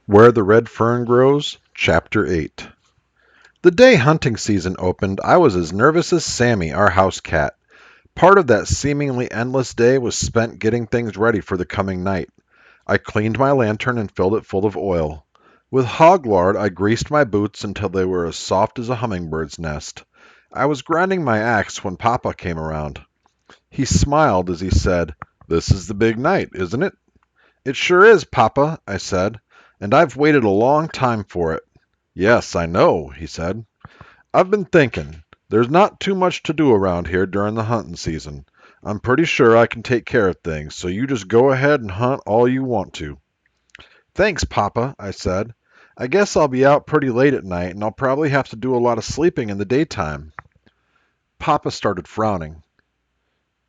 Where the Red Fern Grows, Chapter 8. The day hunting season opened, I was as nervous as Sammy, our house cat. Part of that seemingly endless day was spent getting things ready for the coming night. I cleaned my lantern and filled it full of oil. With hog lard, I greased my boots until they were as soft as a hummingbird's nest. I was grinding my axe when Papa came around. He smiled as he said, "This is the big night, isn't it?" "It sure is, Papa," I said, "and I've waited a long time for it." "Yes, I know," he said. "I've been thinking. There's not too much to do around here during the hunting season. I'm pretty sure I can take care of things, so you just go ahead and hunt all you want to." "Thanks, Papa," I said. "I guess I'll be out pretty late at night, and I'll probably have to do a lot of sleeping in the daytime." Papa started frowning.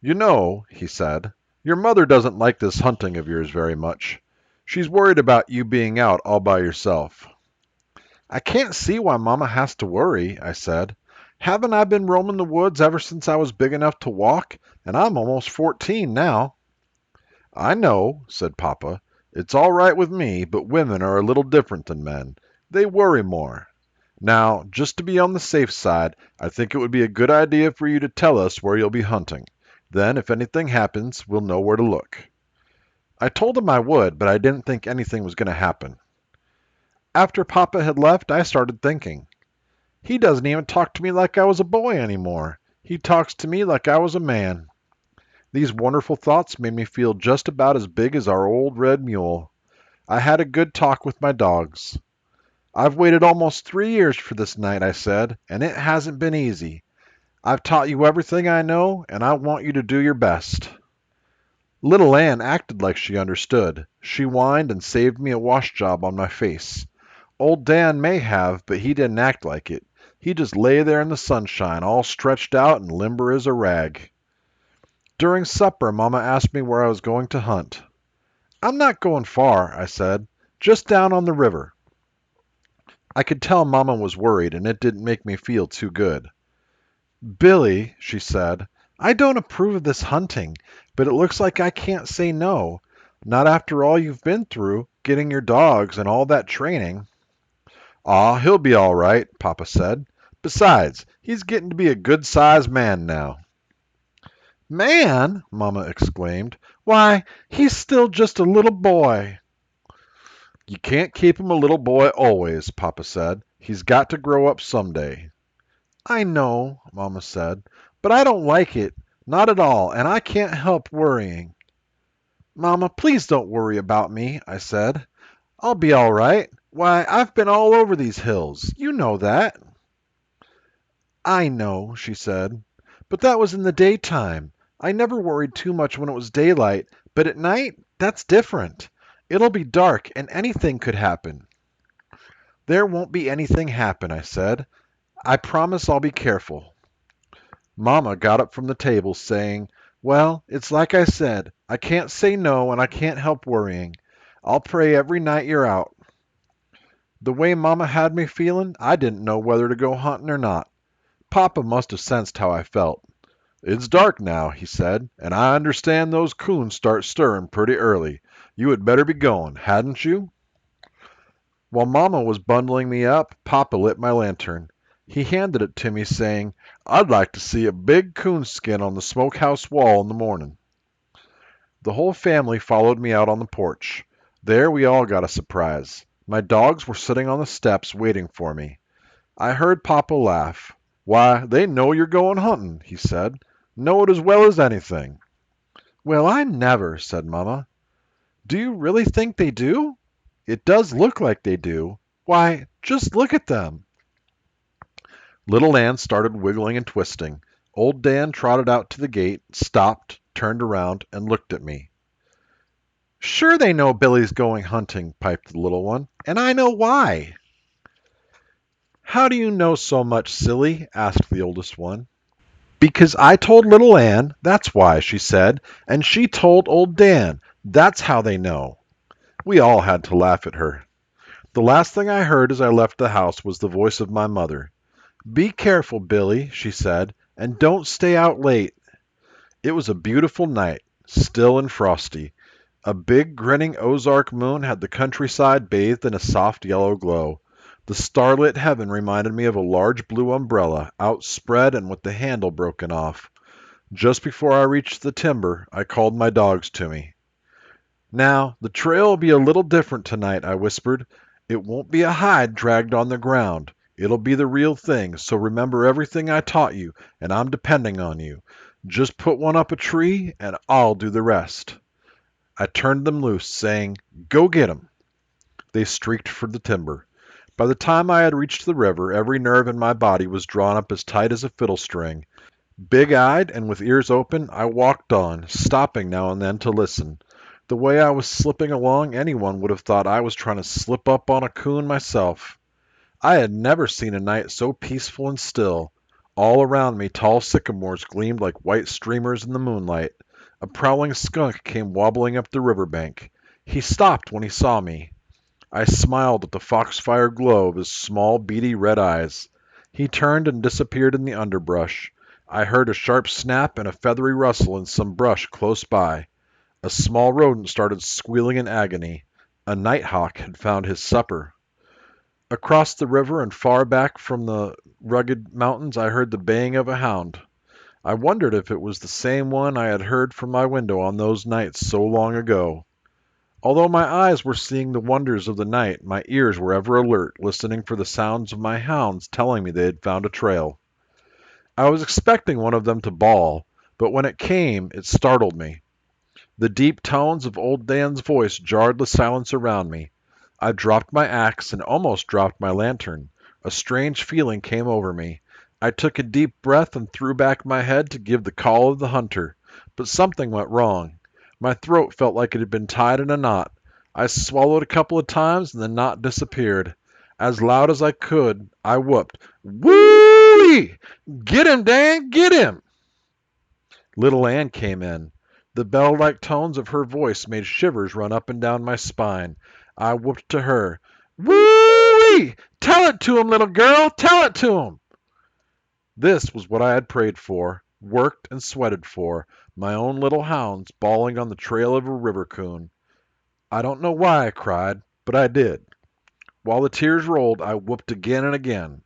"You know," he said, "your mother doesn't like this hunting of yours very much. She's worried about you being out all by yourself." "I can't see why Mama has to worry," I said. "Haven't I been roaming the woods ever since I was big enough to walk? And I'm almost 14 now." "I know," said Papa. "It's all right with me, but women are a little different than men. They worry more. Now, just to be on the safe side, I think it would be a good idea for you to tell us where you'll be hunting. Then, if anything happens, we'll know where to look." I told him I would, but I didn't think anything was going to happen. After Papa had left, I started thinking. He doesn't even talk to me like I was a boy anymore. He talks to me like I was a man. These wonderful thoughts made me feel just about as big as our old red mule. I had a good talk with my dogs. "I've waited almost 3 years for this night," I said, "and it hasn't been easy. I've taught you everything I know, and I want you to do your best." Little Ann acted like she understood. She whined and saved me a wash job on my face. Old Dan may have, but he didn't act like it. He just lay there in the sunshine, all stretched out and limber as a rag. During supper, Mama asked me where I was going to hunt. "I'm not going far," I said. "Just down on the river." I could tell Mama was worried, and it didn't make me feel too good. "Billy," she said, "I don't approve of this hunting, but it looks like I can't say no. Not after all you've been through, getting your dogs and all that training." "Aw, he'll be all right," Papa said. "Besides, he's getting to be a good-sized man now." "Man!" Mama exclaimed. "Why, he's still just a little boy." "You can't keep him a little boy always," Papa said. "He's got to grow up someday." "I know," Mama said, "but I don't like it. Not at all, and I can't help worrying." "Mama, please don't worry about me," I said. "I'll be all right. Why, I've been all over these hills. You know that." "I know," she said, "but that was in the daytime. I never worried too much when it was daylight, but at night, that's different. It'll be dark, and anything could happen." "There won't be anything happen," I said. "I promise I'll be careful." Mama got up from the table, saying, "Well, it's like I said. I can't say no, and I can't help worrying. I'll pray every night you're out." The way Mama had me feeling, I didn't know whether to go hunting or not. Papa must have sensed how I felt. "It's dark now," he said, "and I understand those coons start stirring pretty early. You had better be going, hadn't you?" While Mama was bundling me up, Papa lit my lantern. He handed it to me, saying, "I'd like to see a big coonskin on the smokehouse wall in the morning." The whole family followed me out on the porch. There we all got a surprise. My dogs were sitting on the steps waiting for me. I heard Papa laugh. "Why, they know you're going hunting," he said. "Know it as well as anything." "Well, I never," said Mama. "Do you really think they do?" "It does look like they do. Why, just look at them." Little Ann started wiggling and twisting. Old Dan trotted out to the gate, stopped, turned around, and looked at me. "Sure they know Billy's going hunting," piped the little one, "and I know why." "How do you know so much, silly?" asked the oldest one. "Because I told little Ann, that's why," she said, "and she told old Dan. That's how they know." We all had to laugh at her. The last thing I heard as I left the house was the voice of my mother. "Be careful, Billy," she said, "and don't stay out late." It was a beautiful night, still and frosty. A big, grinning Ozark moon had the countryside bathed in a soft yellow glow. The starlit heaven reminded me of a large blue umbrella, outspread and with the handle broken off. Just before I reached the timber, I called my dogs to me. "Now, the trail will be a little different tonight," I whispered. "It won't be a hide dragged on the ground. It'll be the real thing, so remember everything I taught you, and I'm depending on you. Just put one up a tree, and I'll do the rest." I turned them loose, saying, "Go get 'em." They streaked for the timber. By the time I had reached the river, every nerve in my body was drawn up as tight as a fiddle string. Big-eyed and with ears open, I walked on, stopping now and then to listen. The way I was slipping along, anyone would have thought I was trying to slip up on a coon myself. I had never seen a night so peaceful and still. All around me tall sycamores gleamed like white streamers in the moonlight. A prowling skunk came wobbling up the riverbank. He stopped when he saw me. I smiled at the foxfire glow of his small, beady red eyes. He turned and disappeared in the underbrush. I heard a sharp snap and a feathery rustle in some brush close by. A small rodent started squealing in agony. A nighthawk had found his supper. Across the river and far back from the rugged mountains I heard the baying of a hound. I wondered if it was the same one I had heard from my window on those nights so long ago. Although my eyes were seeing the wonders of the night, my ears were ever alert, listening for the sounds of my hounds telling me they had found a trail. I was expecting one of them to bawl, but when it came, it startled me. The deep tones of old Dan's voice jarred the silence around me. I dropped my axe and almost dropped my lantern. A strange feeling came over me. I took a deep breath and threw back my head to give the call of the hunter, but something went wrong. My throat felt like it had been tied in a knot. I swallowed a couple of times and the knot disappeared. As loud as I could, I whooped, "Woo-wee! Get him, Dan! Get him!" Little Ann came in. The bell-like tones of her voice made shivers run up and down my spine. I whooped to her, "Woo-wee! Tell it to him, little girl! Tell it to him!" This was what I had prayed for, worked and sweated for, my own little hounds bawling on the trail of a river coon. I don't know why I cried, but I did. While the tears rolled, I whooped again and again.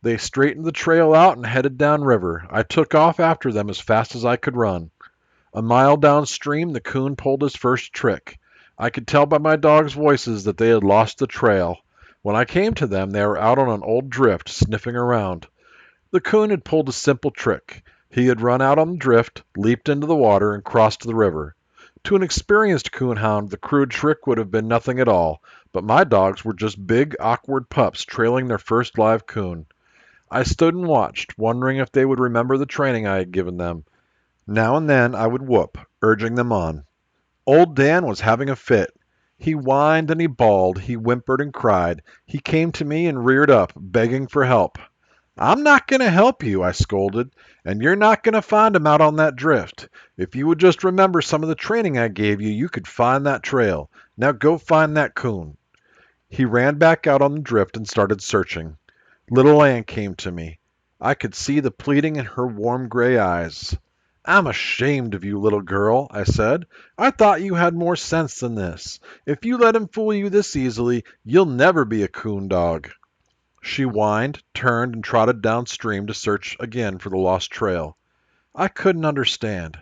They straightened the trail out and headed downriver. I took off after them as fast as I could run. A mile downstream, the coon pulled his first trick. I could tell by my dogs' voices that they had lost the trail. When I came to them, they were out on an old drift, sniffing around. The coon had pulled a simple trick. He had run out on the drift, leaped into the water, and crossed the river. To an experienced coonhound, the crude trick would have been nothing at all, but my dogs were just big, awkward pups trailing their first live coon. I stood and watched, wondering if they would remember the training I had given them. Now and then I would whoop, urging them on. Old Dan was having a fit. He whined and he bawled, he whimpered and cried. He came to me and reared up, begging for help. "I'm not going to help you," I scolded, "and you're not going to find him out on that drift. If you would just remember some of the training I gave you, you could find that trail. Now go find that coon." He ran back out on the drift and started searching. Little Ann came to me. I could see the pleading in her warm gray eyes. "I'm ashamed of you, little girl," I said. "I thought you had more sense than this. If you let him fool you this easily, you'll never be a coon dog." She whined, turned, and trotted downstream to search again for the lost trail. I couldn't understand.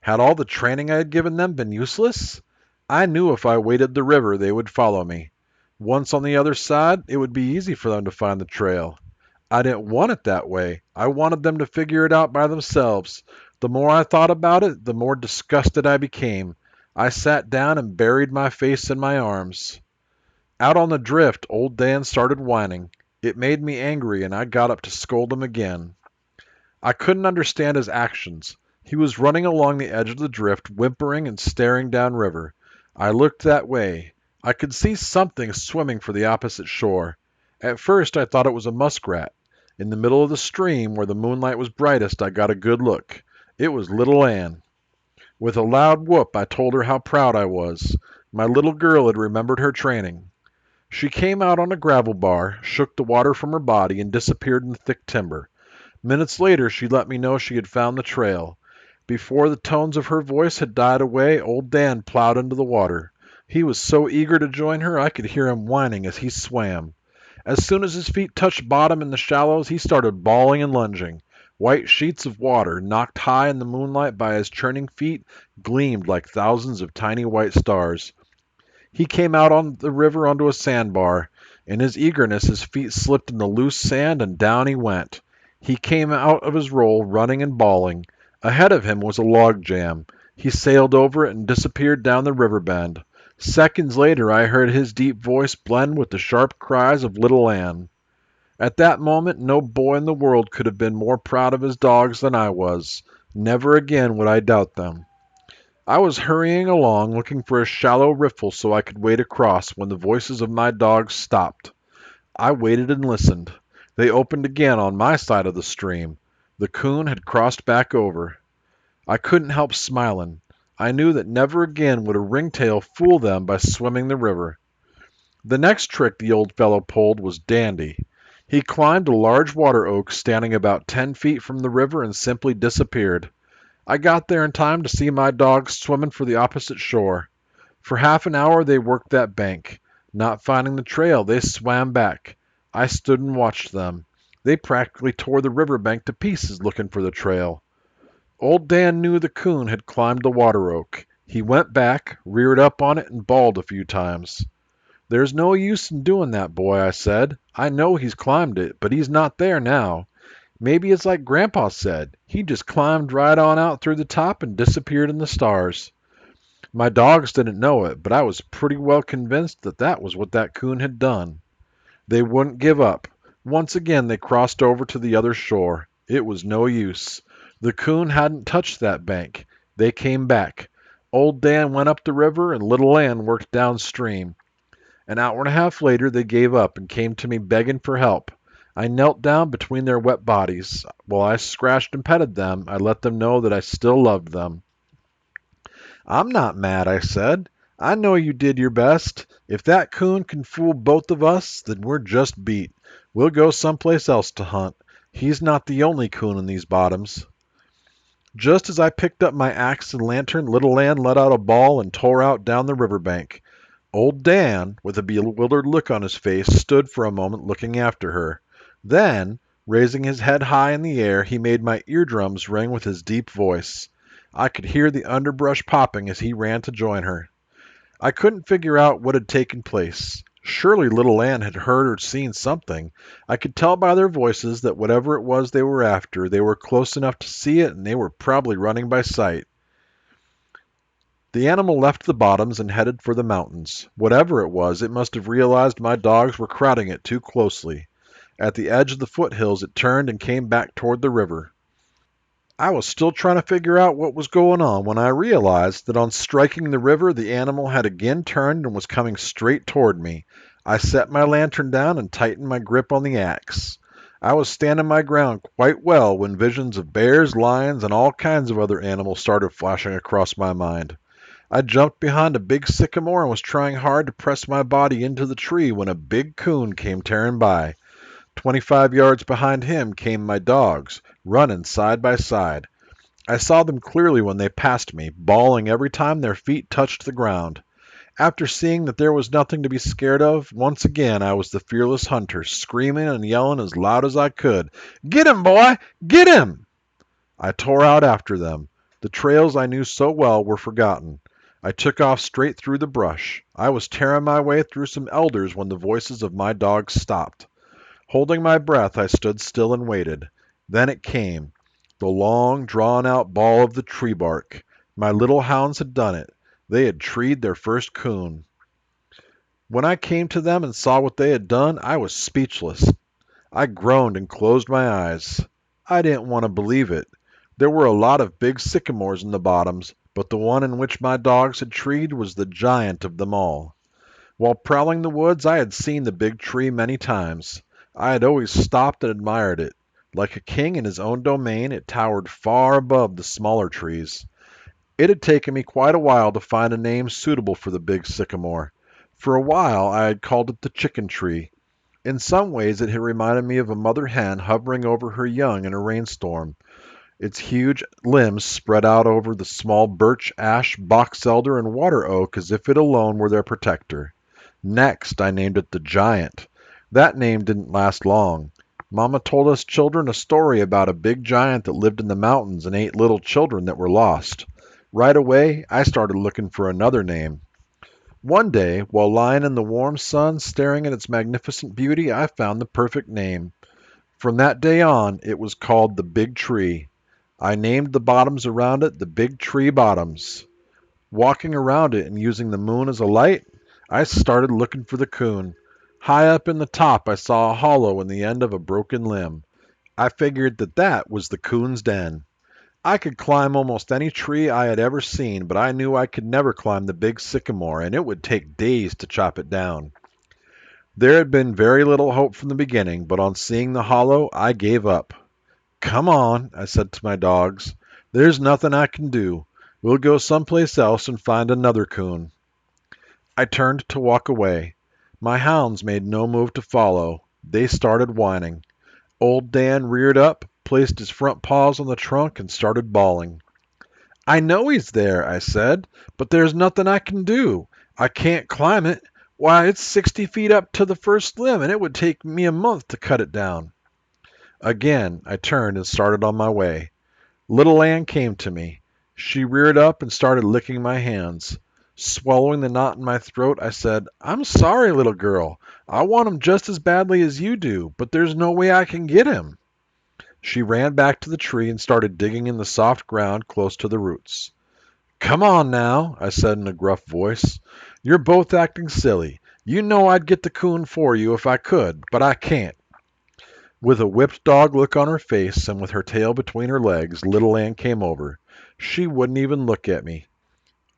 Had all the training I had given them been useless? I knew if I waded the river they would follow me. Once on the other side, it would be easy for them to find the trail. I didn't want it that way. I wanted them to figure it out by themselves. The more I thought about it, the more disgusted I became. I sat down and buried my face in my arms. Out on the drift, old Dan started whining. It made me angry, and I got up to scold him again. I couldn't understand his actions. He was running along the edge of the drift, whimpering and staring downriver. I looked that way. I could see something swimming for the opposite shore. At first I thought it was a muskrat. In the middle of the stream, where the moonlight was brightest, I got a good look. It was little Ann. With a loud whoop, I told her how proud I was. My little girl had remembered her training. She came out on a gravel bar, shook the water from her body, and disappeared in the thick timber. Minutes later she let me know she had found the trail. Before the tones of her voice had died away, old Dan plowed into the water. He was so eager to join her I could hear him whining as he swam. As soon as his feet touched bottom in the shallows, he started bawling and lunging. White sheets of water, knocked high in the moonlight by his churning feet, gleamed like thousands of tiny white stars. He came out on the river onto a sandbar. In his eagerness, his feet slipped in the loose sand and down he went. He came out of his roll, running and bawling. Ahead of him was a log jam. He sailed over it and disappeared down the river bend. Seconds later, I heard his deep voice blend with the sharp cries of little Ann. At that moment, no boy in the world could have been more proud of his dogs than I was. Never again would I doubt them. I was hurrying along, looking for a shallow riffle so I could wade across, when the voices of my dogs stopped. I waited and listened. They opened again on my side of the stream. The coon had crossed back over. I couldn't help smiling. I knew that never again would a ringtail fool them by swimming the river. The next trick the old fellow pulled was dandy. He climbed a large water oak standing about 10 feet from the river and simply disappeared. I got there in time to see my dogs swimming for the opposite shore. For half an hour they worked that bank. Not finding the trail, they swam back. I stood and watched them. They practically tore the riverbank to pieces looking for the trail. Old Dan knew the coon had climbed the water oak. He went back, reared up on it, and bawled a few times. "There's no use in doing that, boy," I said. "I know he's climbed it, but he's not there now. Maybe it's like Grandpa said. He just climbed right on out through the top and disappeared in the stars." My dogs didn't know it, but I was pretty well convinced that that was what that coon had done. They wouldn't give up. Once again they crossed over to the other shore. It was no use. The coon hadn't touched that bank. They came back. Old Dan went up the river and little Ann worked downstream. An hour and a half later they gave up and came to me begging for help. I knelt down between their wet bodies. While I scratched and petted them, I let them know that I still loved them. "I'm not mad," I said. "I know you did your best. If that coon can fool both of us, then we're just beat. We'll go someplace else to hunt. He's not the only coon in these bottoms." Just as I picked up my axe and lantern, little Ann let out a bawl and tore out down the riverbank. Old Dan, with a bewildered look on his face, stood for a moment looking after her. Then, raising his head high in the air, he made my eardrums ring with his deep voice. I could hear the underbrush popping as he ran to join her. I couldn't figure out what had taken place. Surely little Ann had heard or seen something. I could tell by their voices that whatever it was they were after, they were close enough to see it, and they were probably running by sight. The animal left the bottoms and headed for the mountains. Whatever it was, it must have realized my dogs were crowding it too closely. At the edge of the foothills, it turned and came back toward the river. I was still trying to figure out what was going on when I realized that on striking the river, the animal had again turned and was coming straight toward me. I set my lantern down and tightened my grip on the axe. I was standing my ground quite well when visions of bears, lions, and all kinds of other animals started flashing across my mind. I jumped behind a big sycamore and was trying hard to press my body into the tree when a big coon came tearing by. 25 yards behind him came my dogs, running side by side. I saw them clearly when they passed me, bawling every time their feet touched the ground. After seeing that there was nothing to be scared of, once again I was the fearless hunter, screaming and yelling as loud as I could. "Get him, boy! Get him!" I tore out after them. The trails I knew so well were forgotten. I took off straight through the brush. I was tearing my way through some elders when the voices of my dogs stopped. Holding my breath, I stood still and waited. Then it came, the long, drawn-out bawl of the tree bark. My little hounds had done it. They had treed their first coon. When I came to them and saw what they had done, I was speechless. I groaned and closed my eyes. I didn't want to believe it. There were a lot of big sycamores in the bottoms, but the one in which my dogs had treed was the giant of them all. While prowling the woods, I had seen the big tree many times. I had always stopped and admired it. Like a king in his own domain, it towered far above the smaller trees. It had taken me quite a while to find a name suitable for the big sycamore. For a while I had called it the chicken tree. In some ways it had reminded me of a mother hen hovering over her young in a rainstorm. its huge limbs spread out over the small birch, ash, box elder, and water oak as if it alone were their protector. Next, I named it the Giant. That name didn't last long. Mama told us children a story about a big giant that lived in the mountains and ate little children that were lost. Right away, I started looking for another name. One day, while lying in the warm sun staring at its magnificent beauty, I found the perfect name. From that day on, it was called the Big Tree. I named the bottoms around it the Big Tree Bottoms. Walking around it and using the moon as a light, I started looking for the coon. High up in the top, I saw a hollow in the end of a broken limb. I figured that was the coon's den. I could climb almost any tree I had ever seen, but I knew I could never climb the big sycamore, and it would take days to chop it down. There had been very little hope from the beginning, but on seeing the hollow, I gave up. "Come on," I said to my dogs. "There's nothing I can do. We'll go someplace else and find another coon." I turned to walk away. My hounds made no move to follow. They started whining. Old Dan reared up, placed his front paws on the trunk, and started bawling. "I know he's there," I said, "but there's nothing I can do. I can't climb it. Why, it's 60 feet up to the first limb, and it would take me a month to cut it down." Again I turned and started on my way. Little Ann came to me. She reared up and started licking my hands. Swallowing the knot in my throat, I said, "I'm sorry, little girl. I want him just as badly as you do, but there's no way I can get him." She ran back to the tree and started digging in the soft ground close to the roots. "Come on now," I said in a gruff voice. "You're both acting silly. You know I'd get the coon for you if I could, but I can't." With a whipped dog look on her face and with her tail between her legs, Little Ann came over. She wouldn't even look at me.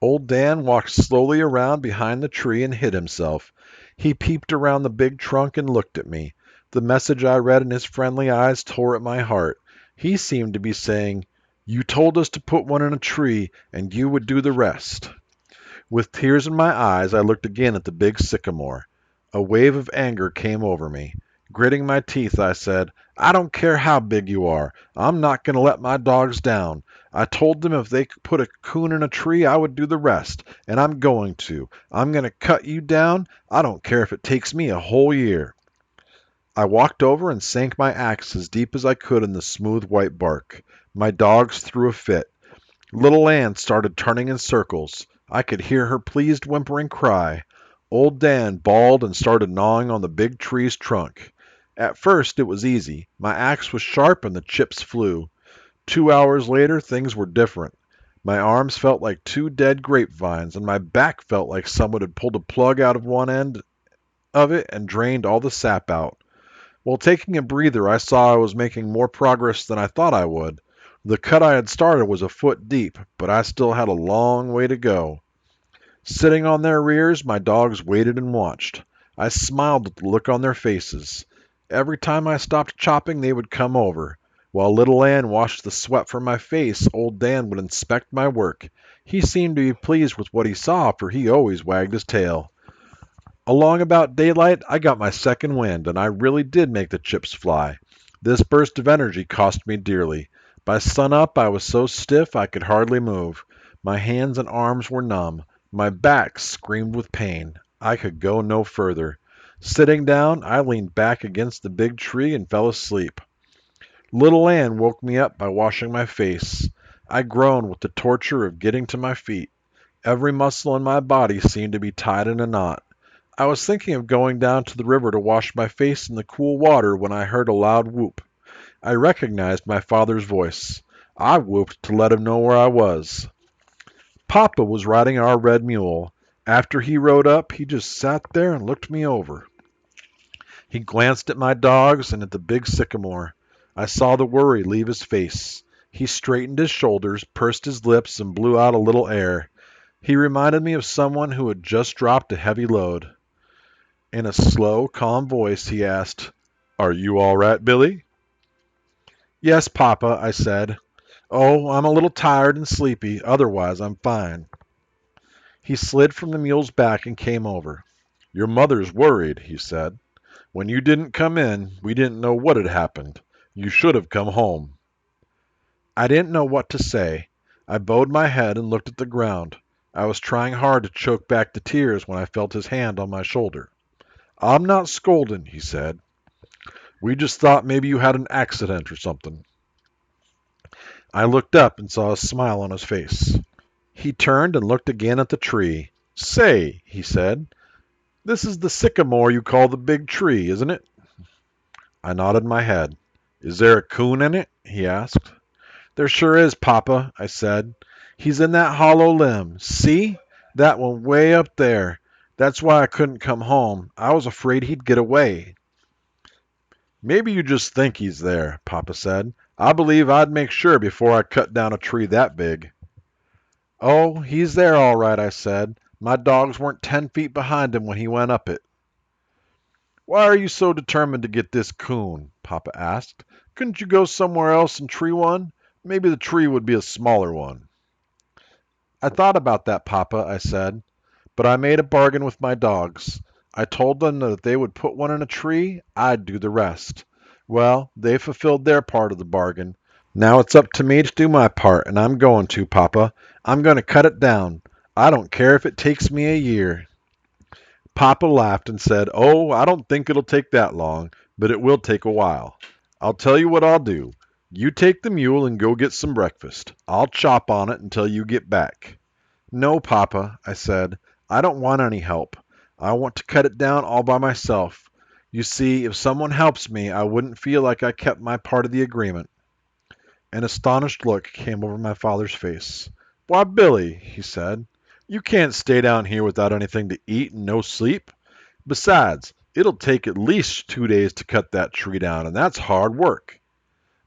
Old Dan walked slowly around behind the tree and hid himself. He peeped around the big trunk and looked at me. The message I read in his friendly eyes tore at my heart. He seemed to be saying, "You told us to put one in a tree, and you would do the rest." With tears in my eyes, I looked again at the big sycamore. A wave of anger came over me. Gritting my teeth, I said, "I don't care how big you are. I'm not going to let my dogs down. I told them if they put a coon in a tree, I would do the rest, and I'm going to. I'm going to cut you down. I don't care if it takes me a whole year." I walked over and sank my axe as deep as I could in the smooth white bark. My dogs threw a fit. Little Ann started turning in circles. I could hear her pleased whimpering cry. Old Dan bawled and started gnawing on the big tree's trunk. At first it was easy. My axe was sharp and the chips flew. 2 hours later things were different. My arms felt like two dead grapevines, and my back felt like someone had pulled a plug out of one end of it and drained all the sap out. While taking a breather, I saw I was making more progress than I thought I would. The cut I had started was a foot deep, but I still had a long way to go. Sitting on their rears, my dogs waited and watched. I smiled at the look on their faces. Every time I stopped chopping, they would come over. While Little Ann washed the sweat from my face, Old Dan would inspect my work. He seemed to be pleased with what he saw, for he always wagged his tail. Along about daylight, I got my second wind, and I really did make the chips fly. This burst of energy cost me dearly. By sunup, I was so stiff I could hardly move. My hands and arms were numb. My back screamed with pain. I could go no further. Sitting down, I leaned back against the big tree and fell asleep. Little Ann woke me up by washing my face. I groaned with the torture of getting to my feet. Every muscle in my body seemed to be tied in a knot. I was thinking of going down to the river to wash my face in the cool water when I heard a loud whoop. I recognized my father's voice. I whooped to let him know where I was. Papa was riding our red mule. After he rode up, he just sat there and looked me over. He glanced at my dogs and at the big sycamore. I saw the worry leave his face. He straightened his shoulders, pursed his lips, and blew out a little air. He reminded me of someone who had just dropped a heavy load. In a slow, calm voice, he asked, "Are you all right, Billy?" "Yes, Papa," I said. "Oh, I'm a little tired and sleepy. Otherwise, I'm fine." He slid from the mule's back and came over. "Your mother's worried," he said. "When you didn't come in, we didn't know what had happened. You should have come home." I didn't know what to say. I bowed my head and looked at the ground. I was trying hard to choke back the tears when I felt his hand on my shoulder. I'm not scolding, he said. We just thought maybe you had an accident or something. I looked up and saw a smile on his face. He turned and looked again at the tree. Say, he said, this is the sycamore you call the big tree, isn't it? I nodded my head. Is there a coon in it? He asked. There sure is, Papa, I said. He's in that hollow limb. See? That one way up there. That's why I couldn't come home. I was afraid he'd get away. Maybe you just think he's there, Papa said. I believe I'd make sure before I cut down a tree that big. Oh, he's there all right, I said. My dogs weren't 10 feet behind him when he went up it. Why are you so determined to get this coon? Papa asked. Couldn't you go somewhere else and tree one? Maybe the tree would be a smaller one. I thought about that, Papa, I said, but I made a bargain with my dogs. I told them that if they would put one in a tree, I'd do the rest. Well, they fulfilled their part of the bargain. Now it's up to me to do my part, and I'm going to, Papa. I'm going to cut it down. I don't care if it takes me a year. Papa laughed and said, Oh, I don't think it'll take that long, but it will take a while. I'll tell you what I'll do. You take the mule and go get some breakfast. I'll chop on it until you get back. No, Papa, I said. I don't want any help. I want to cut it down all by myself. You see, if someone helps me, I wouldn't feel like I kept my part of the agreement. An astonished look came over my father's face. Why, Billy, he said, you can't stay down here without anything to eat and no sleep. Besides, it'll take at least 2 days to cut that tree down, and that's hard work.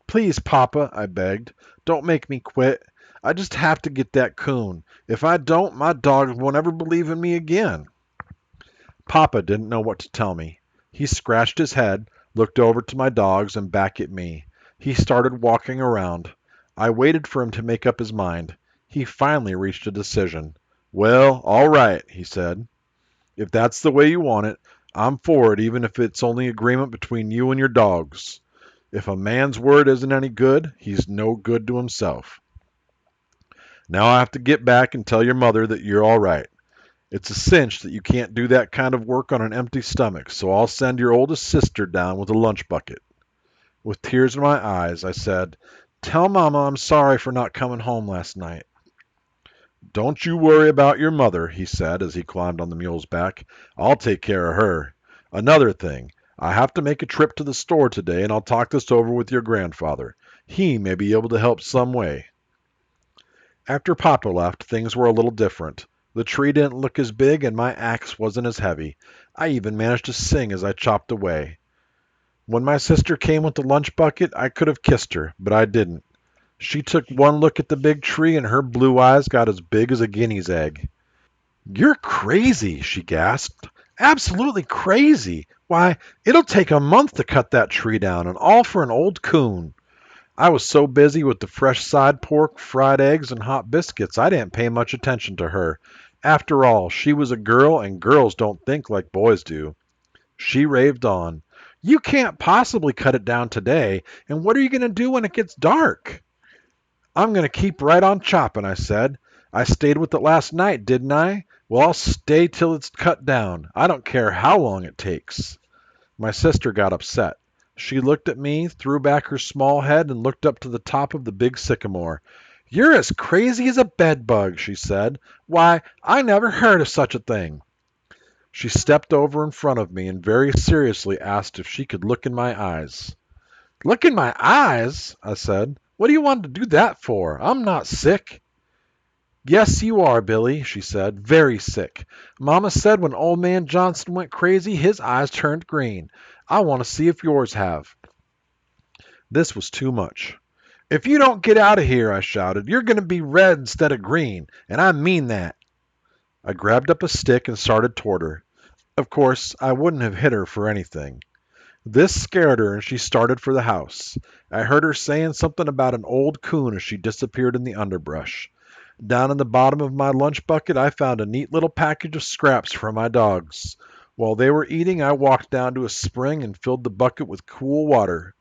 Please, Papa, I begged, don't make me quit. I just have to get that coon. If I don't, my dogs won't ever believe in me again. Papa didn't know what to tell me. He scratched his head, looked over to my dogs and back at me. He started walking around. I waited for him to make up his mind. He finally reached a decision. Well, all right, he said. If that's the way you want it, I'm for it, even if it's only agreement between you and your dogs. If a man's word isn't any good, he's no good to himself. Now I have to get back and tell your mother that you're all right. It's a cinch that you can't do that kind of work on an empty stomach, so I'll send your oldest sister down with a lunch bucket. With tears in my eyes, I said, Tell Mama I'm sorry for not coming home last night. Don't you worry about your mother, he said as he climbed on the mule's back. I'll take care of her. Another thing, I have to make a trip to the store today, and I'll talk this over with your grandfather. He may be able to help some way. After Papa left, things were a little different. The tree didn't look as big, and my axe wasn't as heavy. I even managed to sing as I chopped away. When my sister came with the lunch bucket, I could have kissed her, but I didn't. She took one look at the big tree, and her blue eyes got as big as a guinea's egg. You're crazy, she gasped. Absolutely crazy. Why, it'll take a month to cut that tree down, and all for an old coon. I was so busy with the fresh side pork, fried eggs, and hot biscuits, I didn't pay much attention to her. After all, she was a girl, and girls don't think like boys do. She raved on. You can't possibly cut it down today, and what are you going to do when it gets dark? I'm going to keep right on chopping, I said. I stayed with it last night, didn't I? Well, I'll stay till it's cut down. I don't care how long it takes. My sister got upset. She looked at me, threw back her small head, and looked up to the top of the big sycamore. You're as crazy as a bedbug, she said. Why, I never heard of such a thing. She stepped over in front of me and very seriously asked if she could look in my eyes. Look in my eyes? I said. What do you want to do that for? I'm not sick. Yes, you are, Billy, she said. Very sick. Mama said when old man Johnson went crazy, his eyes turned green. I want to see if yours have. This was too much. If you don't get out of here, I shouted, you're going to be red instead of green, and I mean that. I grabbed up a stick and started toward her. Of course, I wouldn't have hit her for anything. This scared her, and she started for the house. I heard her saying something about an old coon as she disappeared in the underbrush. Down in the bottom of my lunch bucket, I found a neat little package of scraps for my dogs. While they were eating, I walked down to a spring and filled the bucket with cool water.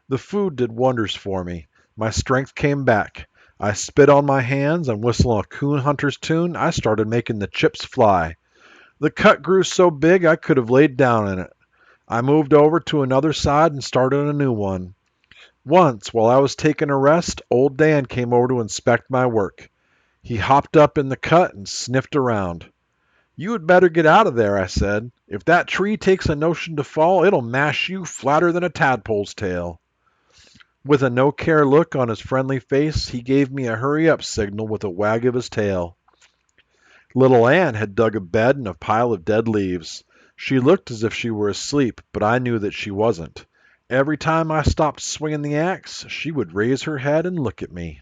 The food did wonders for me. My strength came back. I spit on my hands and whistling a coon hunter's tune, I started making the chips fly. The cut grew so big I could have laid down in it. I moved over to another side and started a new one. Once, while I was taking a rest, old Dan came over to inspect my work. He hopped up in the cut and sniffed around. "You had better get out of there," I said. "If that tree takes a notion to fall, it'll mash you flatter than a tadpole's tail." With a no-care look on his friendly face, he gave me a hurry-up signal with a wag of his tail. Little Ann had dug a bed in a pile of dead leaves. She looked as if she were asleep, but I knew that she wasn't. Every time I stopped swinging the axe, she would raise her head and look at me.